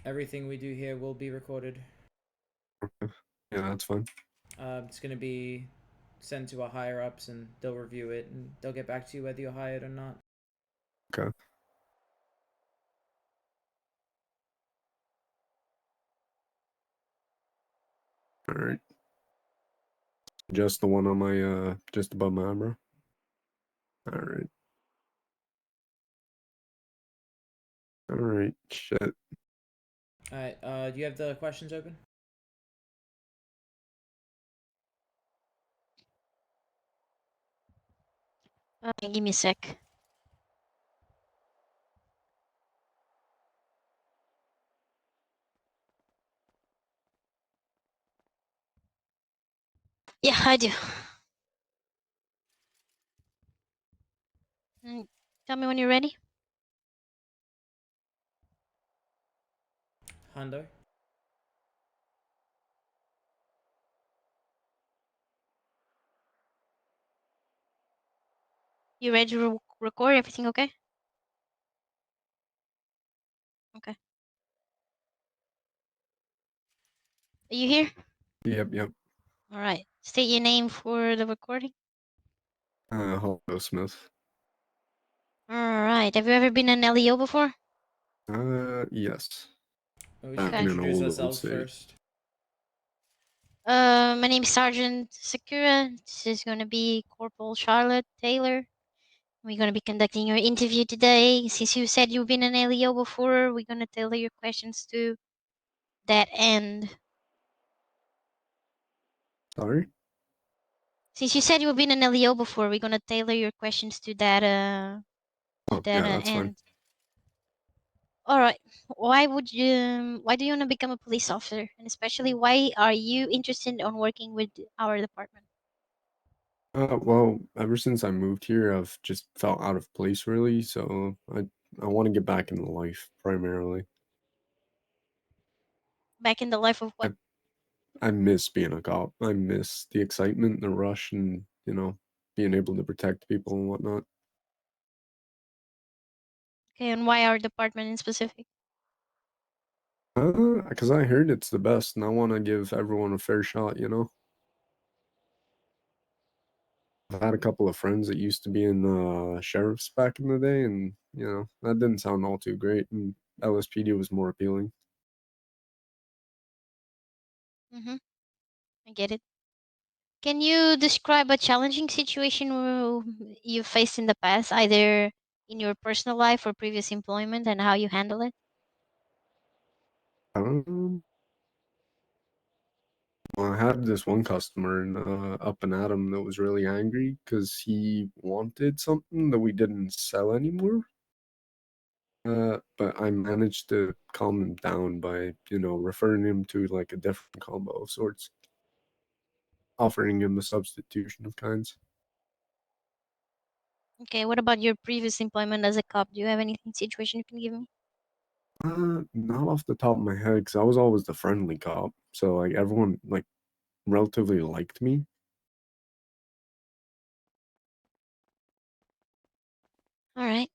Everything we do here will be recorded. Okay. Yeah, that's fine. It's gonna be sent to our higher ups, and they'll review it, and they'll get back to you whether you're hired or not. Okay. All right. Just the one on my just above my eyebrow. All right. All right. Shit. All right. Do you have the questions open? Give me a sec. Yeah, I do. Tell me when you're ready. Hondo. You ready to record? Everything okay? Okay. Are you here? Yep. All right. State your name for the recording. Hondo Smith. All right. Have you ever been an LEO before? Yes. Well, we should Back Okay. in an introduce old ourselves state. first. My name is Sergeant Sakura. This is gonna be Corporal Charlotte Taylor. We're gonna be conducting your interview today. Since you said you've been an LEO before, we're gonna tailor your questions to that end. Sorry. Since you said you've been an LEO before, we're gonna tailor your questions to that Oh yeah, that's fine. end. All right. Why do you want to become a police officer? And especially why are you interested on working with our department? Well, ever since I moved here, I've just felt out of place really. So I want to get back into life primarily. Back in the life of what? I I miss being a cop. I miss the excitement, the rush, and being able to protect people and whatnot. Okay, and why our department in specific? Because I heard it's the best, and I want to give everyone a fair shot. I've had a couple of friends that used to be in sheriffs back in the day, and that didn't sound all too great. And LSPD was more appealing. Mm-hmm. I get it. Can you describe a challenging situation you faced in the past, either in your personal life or previous employment, and how you handle it? Um, well, I had this one customer in up and Adam that was really angry because he wanted something that we didn't sell anymore. But I managed to calm him down by, referring him to like a different combo of sorts, offering him a substitution of kinds. Okay, what about your previous employment as a cop? Do you have anything situation you can give me? Not off the top of my head, because I was always the friendly cop, so like everyone like relatively liked me. All right.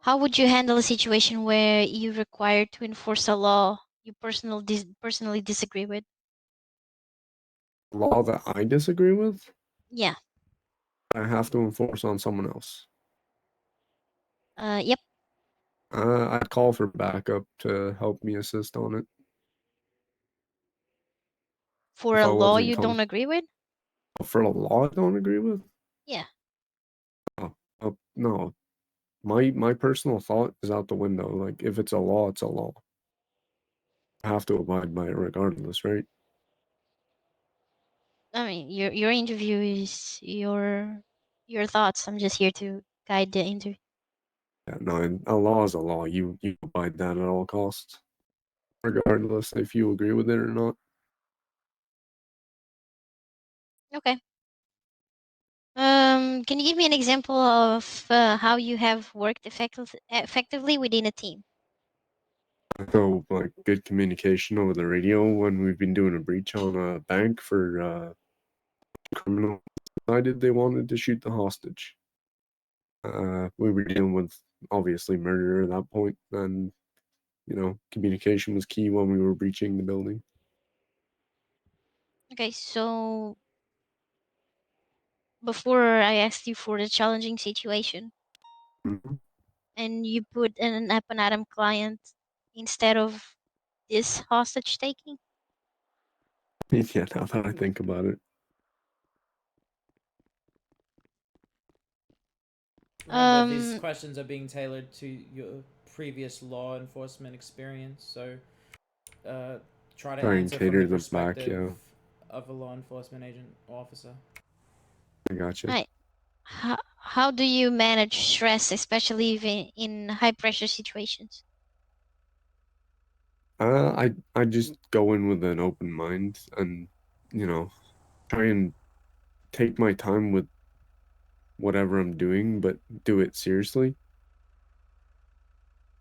How would you handle a situation where you required to enforce a law you personally disagree with? Law that I disagree with, Yeah. I have to enforce on someone else. Yep. I'd call for backup to help me assist on it For if a I law wasn't you don't com agree with? for a law I don't agree with. Yeah. Oh, no, my personal thought is out the window. Like if it's a law, it's a law. I have to abide by it regardless, right? I mean, your interview is your thoughts. I'm just here to guide the interview. Yeah, no, and a law is a law. You abide that at all costs, regardless if you agree with it or not. Okay. Can you give me an example of how you have worked effectively within a team? So, like, good communication over the radio when we've been doing a breach on a bank for criminals decided they wanted to shoot the hostage. We were dealing with obviously murder at that point, and communication was key when we were breaching the building. Okay, so before I asked you for the challenging situation, Mhm. and you put an Adam client instead of this hostage taking. Yeah, now that I think about it. Remember, these Um, questions are being tailored to your previous law enforcement experience, so uh, try to Try and answer from the cater them back, perspective yeah. of a law enforcement agent or officer. I gotcha. right. How do you manage stress, especially in high pressure situations? I just go in with an open mind and, you know, try and take my time with whatever I'm doing, but do it seriously.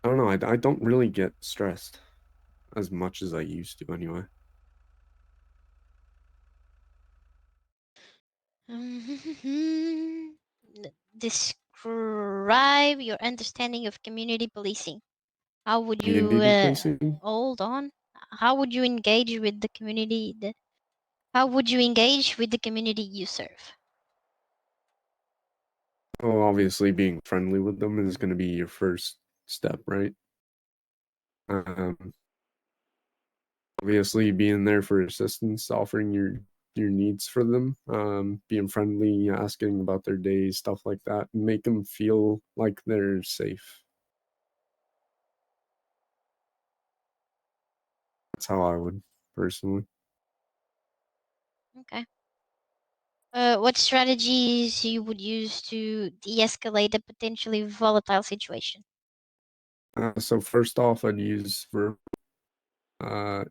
I don't know, I don't really get stressed as much as I used to anyway. Describe your understanding of community policing. How would you Community policing? hold on? How would you engage with the community? How would you engage with the community you serve? Oh, obviously being friendly with them is going to be your first step, right? Um, obviously being there for assistance, offering your needs for them, being friendly, asking about their days, stuff like that, and make them feel like they're safe. That's how I would personally. Okay. What strategies you would use to de-escalate a potentially volatile situation? So first off, I'd use verbal.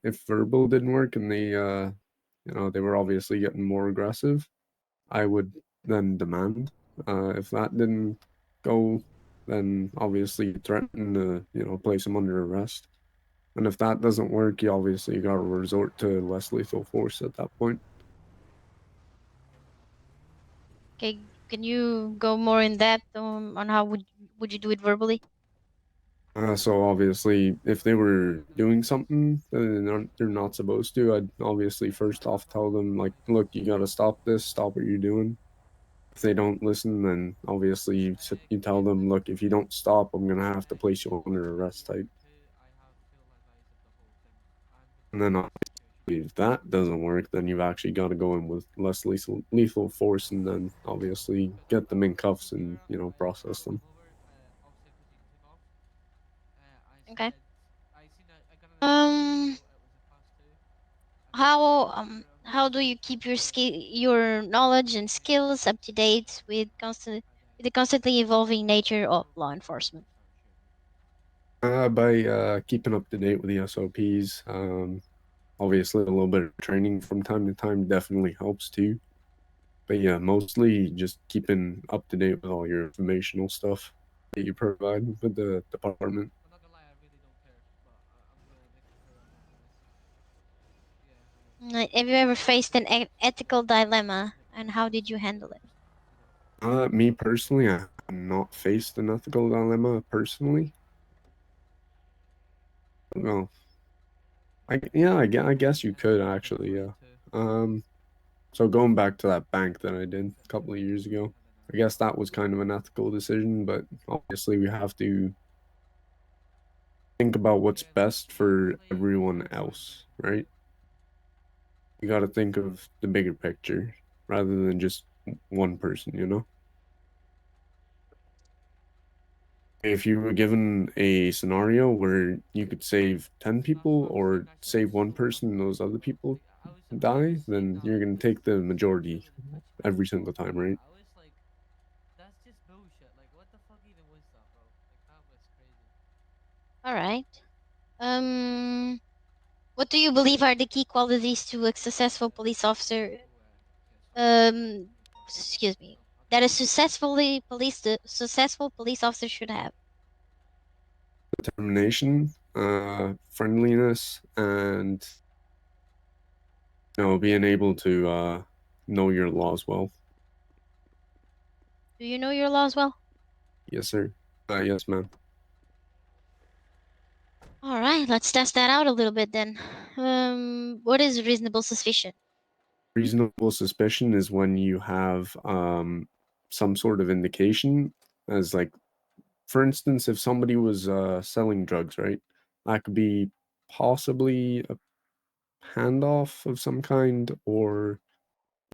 If verbal didn't work and they were obviously getting more aggressive, I would then demand. If that didn't go, then obviously threaten to, place them under arrest. And if that doesn't work, you obviously got to resort to less lethal force at that point. Okay, can you go more in depth on how would you do it verbally? So obviously, if they were doing something that they're not supposed to, I'd obviously first off tell them like, look, you got to stop this, stop what you're doing. If they don't listen, then obviously you tell them, look, if you don't stop, I'm gonna have to place you under arrest type. And then if that doesn't work, then you've actually got to go in with less lethal force, and then obviously get them in cuffs and process them. Okay. Um, how do you keep your knowledge and skills up to date with the constantly evolving nature of law enforcement? By keeping up to date with the SOPs, obviously a little bit of training from time to time definitely helps too. But yeah, mostly just keeping up to date with all your informational stuff that you provide with the department. Have you ever faced an ethical dilemma, and how did you handle it? Me personally, I have not faced an ethical dilemma personally. Well, I guess you could actually, yeah. Um, so going back to that bank that I did a couple of years ago, I guess that was kind of an ethical decision, but obviously we have to think about what's best for everyone else, right? You got to think of the bigger picture rather than just one person. If you were given a scenario where you could save 10 people or save one person and those other people die, then you're going to take the majority every single time, right? All right. What do you believe are the key qualities to a successful police officer? Um, excuse me. That a successful police officer should have. Determination, friendliness, and being able to know your laws well. Do you know your laws well? Yes, sir. Yes, ma'am. All right, let's test that out a little bit then. What is reasonable suspicion? Reasonable suspicion is when you have some sort of indication, as like, for instance, if somebody was selling drugs, right? That could be possibly a handoff of some kind, or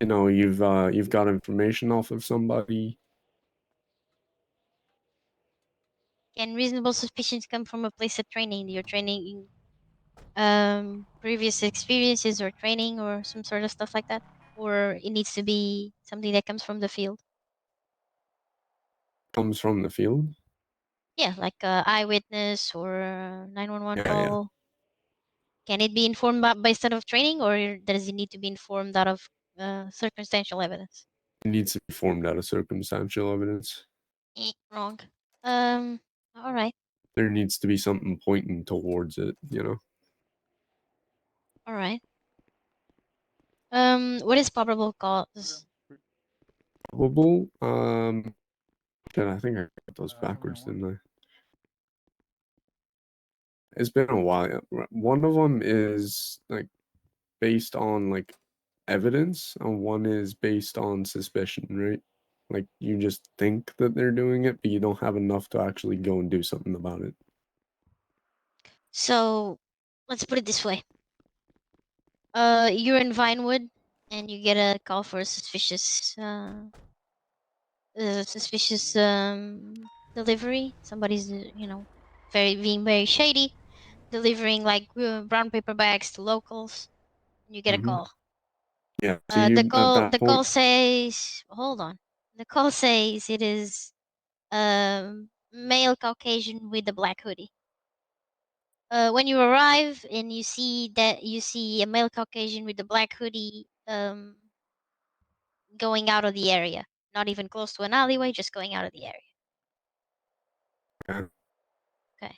you've got information off of somebody. Can reasonable suspicions come from a place of training? Your training, previous experiences or training or some sort of stuff like that, or it needs to be something that comes from the field. Comes from the field. Yeah, like a eyewitness or a 911 Yeah, yeah. call. Can it be informed based out of training, or does it need to be informed out of circumstantial evidence? It needs to be formed out of circumstantial evidence. Wrong. All right. There needs to be something pointing towards it, All right. What is probable cause? Probable. Shit, I think I got those backwards, didn't I? It's been a while. One of them is like based on like evidence, and one is based on suspicion, right? Like you just think that they're doing it, but you don't have enough to actually go and do something about it. So, let's put it this way. You're in Vinewood, and you get a call for a suspicious delivery. Somebody's being very shady, delivering like brown paper bags to locals. You get a Mm-hmm. call. Yeah. So The you at call that the call point, says, hold on. The call says it is male Caucasian with a black hoodie. When you arrive and you see a male Caucasian with a black hoodie going out of the area, not even close to an alleyway, just going out of the area. okay, Okay.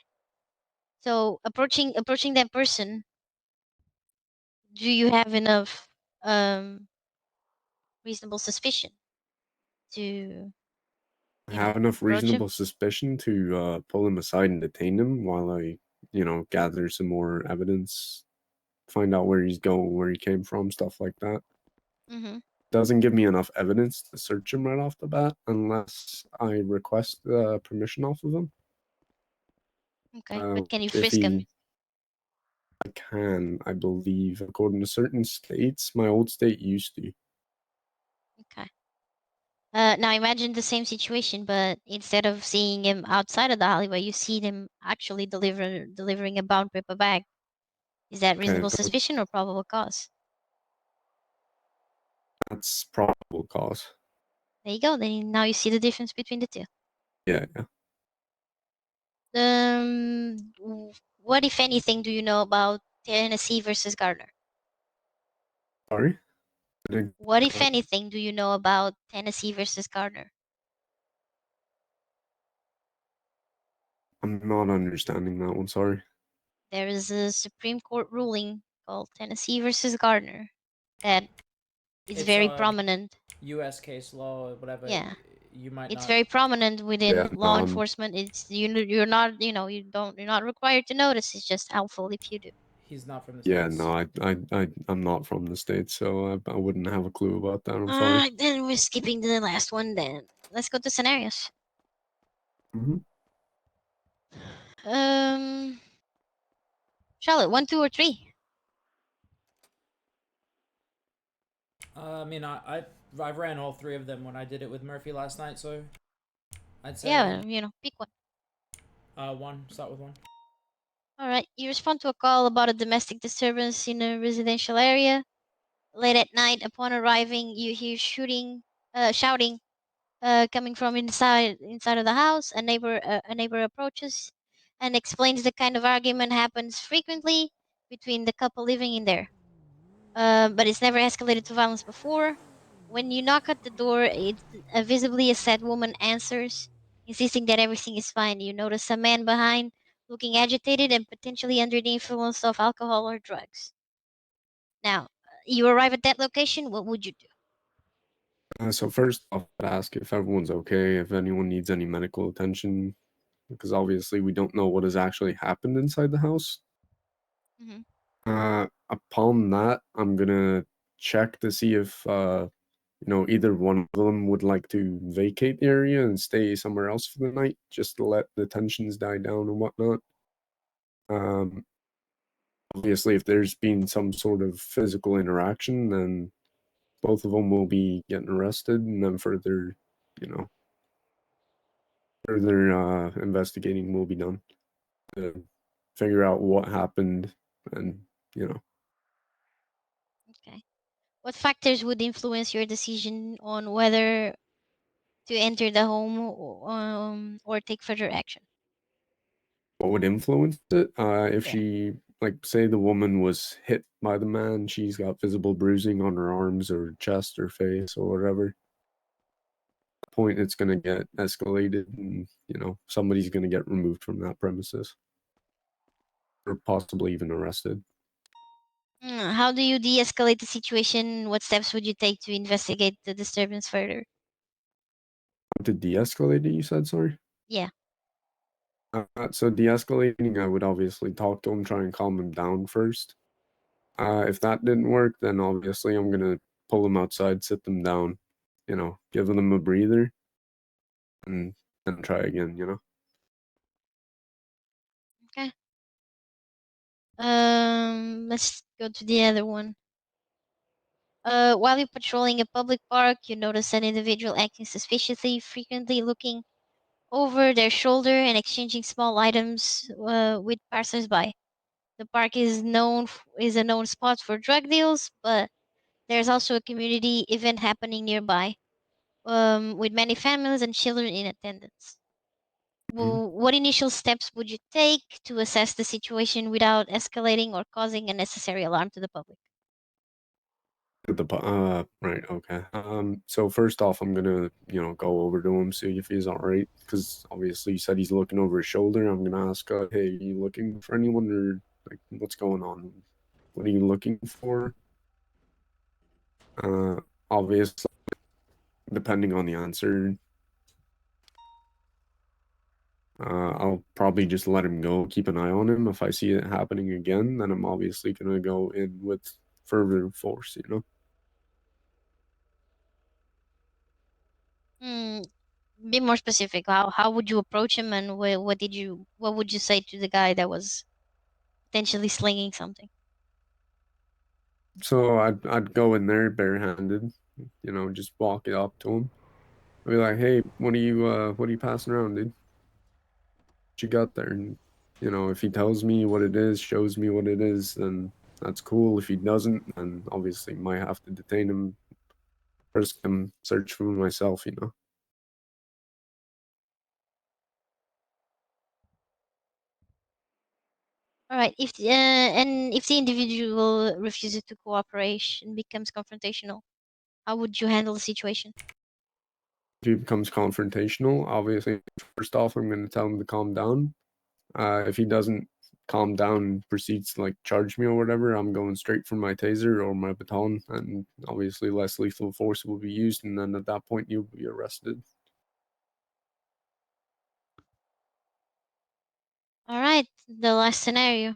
So approaching that person, do you have enough reasonable suspicion to have enough approach him? reasonable suspicion to pull him aside and detain him while I, gather some more evidence, find out where he's going, where he came from, stuff like that. Mm-hmm. Doesn't give me enough evidence to search him right off the bat unless I request permission off of him. Okay, but can you If frisk him? I can, I believe, according to certain states, my old state used to. Okay. Now imagine the same situation, but instead of seeing him outside of the alleyway, you see him actually delivering a bound paper bag. Is that Okay, reasonable suspicion or probable cause? that's probable cause. There you go. Then now you see the difference between the two. Yeah, yeah. What if anything do you know about Tennessee versus Gardner? Sorry? I didn't What if catch that. anything do you know about Tennessee versus Gardner? I'm not understanding that one, sorry. There is a Supreme Court ruling called Tennessee versus Gardner that is It's very a prominent. U.S. case law or whatever. Yeah. You might It's not. very prominent within Yeah, law enforcement. It's you're not you're not required to notice. It's just helpful if you do. He's not from the yeah, states. no, I'm not from the States, so I wouldn't have a clue about that, I'm All sorry. right, then we're skipping to the last one. Then let's go to scenarios. Mm-hmm. Um, Charlotte, 1, 2, or 3. I mean, I ran all three of them when I did it with Murphy last night, so I'd say Yeah, pick one. one. Start with one. All right, you respond to a call about a domestic disturbance in a residential area. Late at night, upon arriving, you hear shouting, coming from inside of the house. A neighbor approaches and explains the kind of argument happens frequently between the couple living in there. But it's never escalated to violence before. When you knock at the door, it's visibly a sad woman answers, insisting that everything is fine. You notice a man behind, looking agitated and potentially under the influence of alcohol or drugs. Now, you arrive at that location. What would you do? So first off, I'd ask if everyone's okay, if anyone needs any medical attention, because obviously we don't know what has actually happened inside the house. Mm-hmm. Upon that, I'm gonna check to see if either one of them would like to vacate the area and stay somewhere else for the night, just to let the tensions die down and whatnot. Um, Obviously, if there's been some sort of physical interaction, then both of them will be getting arrested, and then further investigating will be done to figure out what happened, and you know. Okay. What factors would influence your decision on whether to enter the home or take further action? What would influence it? If Yeah. she, like, say the woman was hit by the man, she's got visible bruising on her arms or chest or face or whatever. At that point, it's gonna get escalated, and somebody's gonna get removed from that premises, or possibly even arrested. How do you de-escalate the situation? What steps would you take to investigate the disturbance further? To de-escalate it, you said, sorry? Yeah. So de-escalating, I would obviously talk to him, try and calm him down first. If that didn't work, then obviously I'm gonna pull them outside, sit them down, give them a breather, and then try again. Okay. Let's go to the other one. While you're patrolling a public park, you notice an individual acting suspiciously, frequently looking over their shoulder and exchanging small items with passersby. The park is a known spot for drug deals, but there's also a community event happening nearby, with many families and children in attendance. Mhm. Well, what initial steps would you take to assess the situation without escalating or causing unnecessary alarm to the public? Right, okay. So first off, I'm gonna, go over to him, see if he's all right, because obviously you said he's looking over his shoulder. I'm gonna ask, hey, are you looking for anyone, or like, what's going on? What are you looking for? Uh, Obviously, depending on the answer, I'll probably just let him go, keep an eye on him. If I see it happening again, then I'm obviously gonna go in with further force. Hmm, be more specific. How would you approach him, and what would you say to the guy that was potentially slinging something? So I'd go in there barehanded, just walk it up to him. I'd be like, hey, what are you passing around, dude? What you got there? And if he tells me what it is, shows me what it is, then that's cool. If he doesn't, then obviously might have to detain him, risk him, search for him myself. All right. If the individual refuses to cooperate and becomes confrontational, how would you handle the situation? If he becomes confrontational, obviously, first off, I'm going to tell him to calm down. If he doesn't calm down and proceeds to like charge me or whatever, I'm going straight for my taser or my baton, and obviously less lethal force will be used, and then at that point you'll be arrested. All right. The last scenario.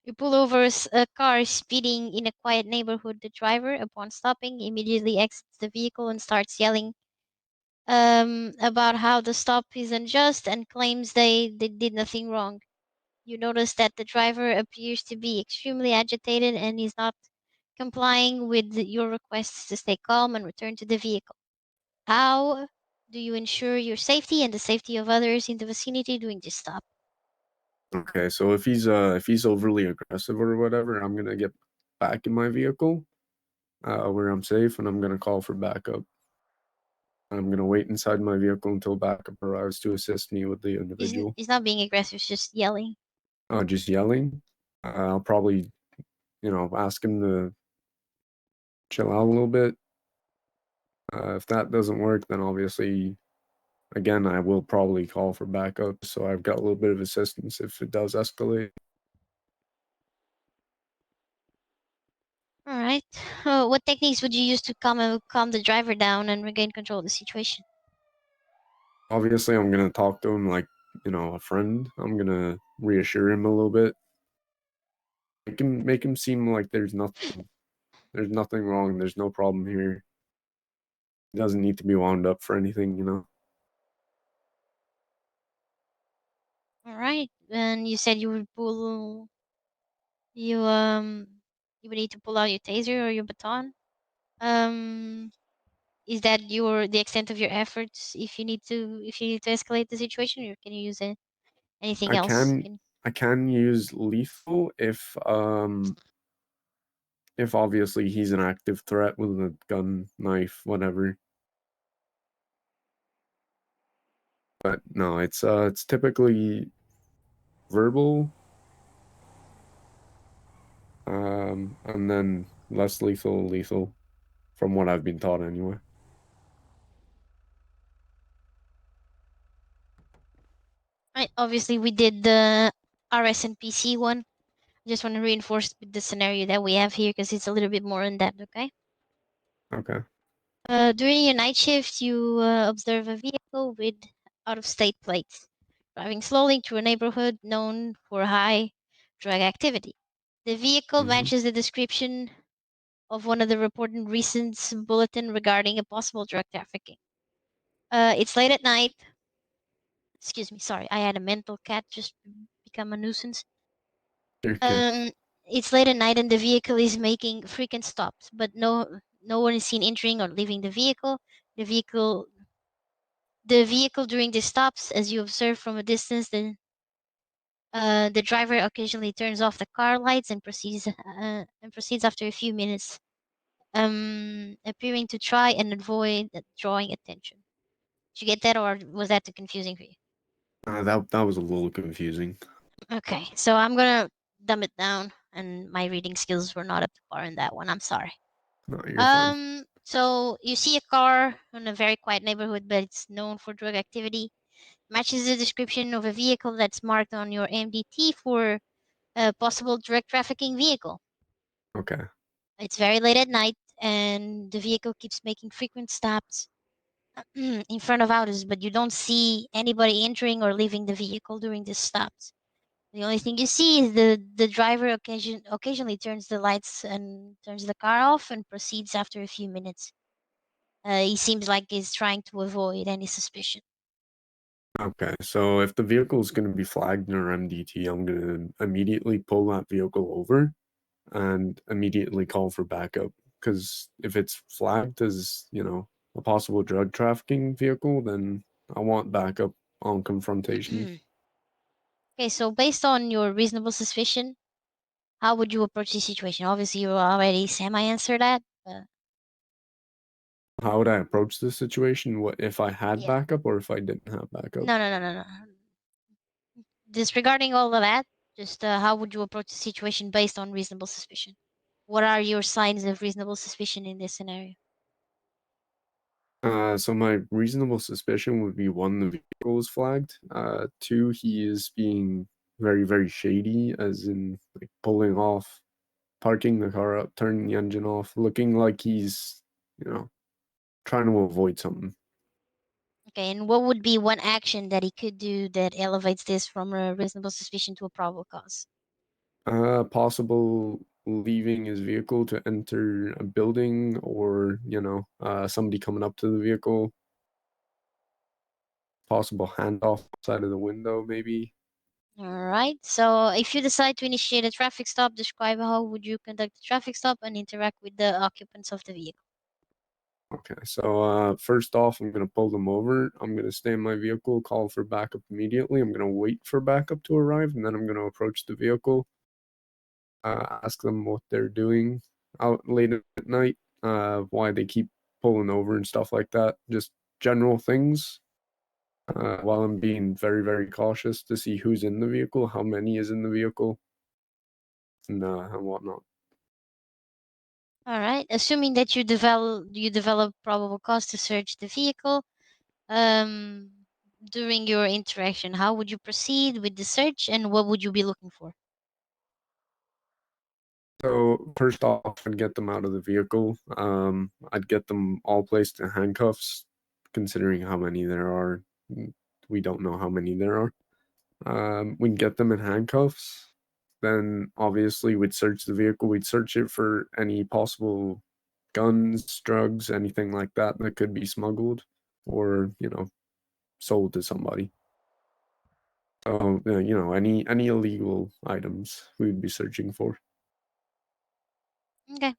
You pull over a car speeding in a quiet neighborhood. The driver, upon stopping, immediately exits the vehicle and starts yelling about how the stop is unjust and claims they did nothing wrong. You notice that the driver appears to be extremely agitated and is not complying with your requests to stay calm and return to the vehicle. How do you ensure your safety and the safety of others in the vicinity during this stop? Okay, so if he's overly aggressive or whatever, I'm gonna get back in my vehicle, where I'm safe, and I'm gonna call for backup. I'm gonna wait inside my vehicle until backup arrives to assist me with the individual. He's not being aggressive, he's just yelling. Just yelling. I'll probably, ask him to chill out a little bit. If that doesn't work, then obviously, again, I will probably call for backup. So I've got a little bit of assistance if it does escalate. All right. What techniques would you use to calm the driver down and regain control of the situation? Obviously, I'm gonna talk to him like, a friend. I'm gonna reassure him a little bit. Make him seem like there's nothing wrong. There's no problem here. He doesn't need to be wound up for anything. All right. And you said you would you would need to pull out your taser or your baton. Um, is that the extent of your efforts if you need to escalate the situation, or can you use anything I else? can I can use lethal if obviously he's an active threat with a gun, knife, whatever. But no, it's typically verbal, and then less lethal, from what I've been taught anyway. Right. Obviously, we did the RS&PC one. Just want to reinforce the scenario that we have here because it's a little bit more in depth. Okay. Okay. During your night shift, you observe a vehicle with out-of-state plates driving slowly through a neighborhood known for high drug activity. The vehicle hmm matches the description of one of the reported recent bulletin regarding a possible drug trafficking. It's late at night. Excuse me, sorry, I had a mental cat just become a nuisance. Okay. Um, it's late at night and the vehicle is making frequent stops, but no one is seen entering or leaving the vehicle. The vehicle The vehicle during the stops, as you observe from a distance, the driver occasionally turns off the car lights and proceeds after a few minutes, appearing to try and avoid drawing attention. Did you get that, or was that too confusing for you? That was a little confusing. Okay, so I'm gonna dumb it down, and my reading skills were not up to par in that one. I'm sorry. No, you're fine. So you see a car in a very quiet neighborhood, but it's known for drug activity. Matches the description of a vehicle that's marked on your MDT for a possible drug trafficking vehicle. Okay. It's very late at night, and the vehicle keeps making frequent stops in front of houses, but you don't see anybody entering or leaving the vehicle during the stops. The only thing you see is the driver occasionally turns the lights and turns the car off and proceeds after a few minutes. He seems like he's trying to avoid any suspicion. Okay. So if the vehicle is going to be flagged in our MDT, I'm going to immediately pull that vehicle over and immediately call for backup. Because if it's flagged as, a possible drug trafficking vehicle, then I want backup on confrontation. Okay, so based on your reasonable suspicion, how would you approach the situation? Obviously, you already semi-answered that. How would I approach this situation? What if I had Yeah. backup or if I didn't have backup? No. Disregarding all of that, just how would you approach the situation based on reasonable suspicion? What are your signs of reasonable suspicion in this scenario? So my reasonable suspicion would be one, the vehicle is flagged. Two, he is being very, very shady, as in like pulling off, parking the car up, turning the engine off, looking like he's, trying to avoid something. Okay, and what would be one action that he could do that elevates this from a reasonable suspicion to a probable cause? Possible leaving his vehicle to enter a building, or somebody coming up to the vehicle. Possible handoff outside of the window, maybe. All right. So, if you decide to initiate a traffic stop, describe how would you conduct the traffic stop and interact with the occupants of the vehicle. Okay, so first off, I'm gonna pull them over. I'm gonna stay in my vehicle, call for backup immediately. I'm gonna wait for backup to arrive, and then I'm gonna approach the vehicle, ask them what they're doing out late at night, why they keep pulling over and stuff like that. Just general things. While I'm being very, very cautious to see who's in the vehicle, how many is in the vehicle, and whatnot. All right. Assuming that you develop probable cause to search the vehicle, um, during your interaction, how would you proceed with the search, and what would you be looking for? So first off, I'd get them out of the vehicle. I'd get them all placed in handcuffs, considering how many there are. We don't know how many there are. We can get them in handcuffs. Then obviously we'd search the vehicle. We'd search it for any possible guns, drugs, anything like that that could be smuggled or, sold to somebody. So, any illegal items we'd be searching for. Okay.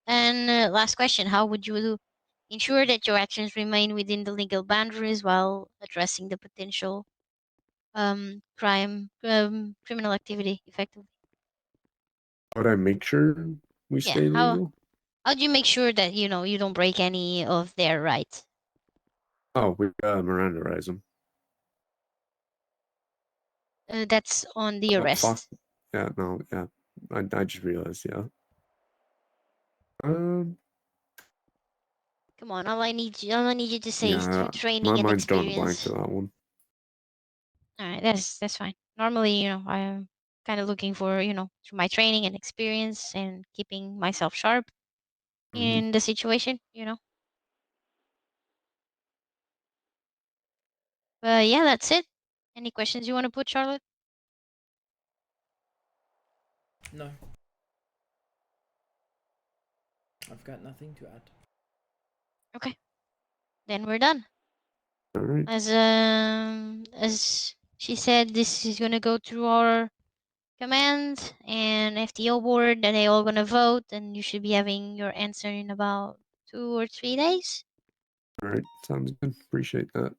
And last question: how would you ensure that your actions remain within the legal boundaries while addressing the potential criminal activity effectively? How would I make sure we Yeah. stay legal? How do you make sure that you don't break any of their rights? Oh, we Mirandarize them. That's on the Oh, fuck. arrest. Yeah, no, yeah. I just realized, yeah. Um, Come on, all I need you to say is through yeah, training my and mind's drawing a blank experience. to that one. All right, that's fine. Normally, I'm kind of looking for, through my training and experience and keeping myself sharp in the situation. But yeah, that's it. Any questions you want to put, Charlotte? No. I've got nothing to add. Okay, then we're done. All right. As she said, this is gonna go through our command and FTO board, and they all gonna vote, and you should be having your answer in about 2 or 3 days. All right. Sounds good. Appreciate that.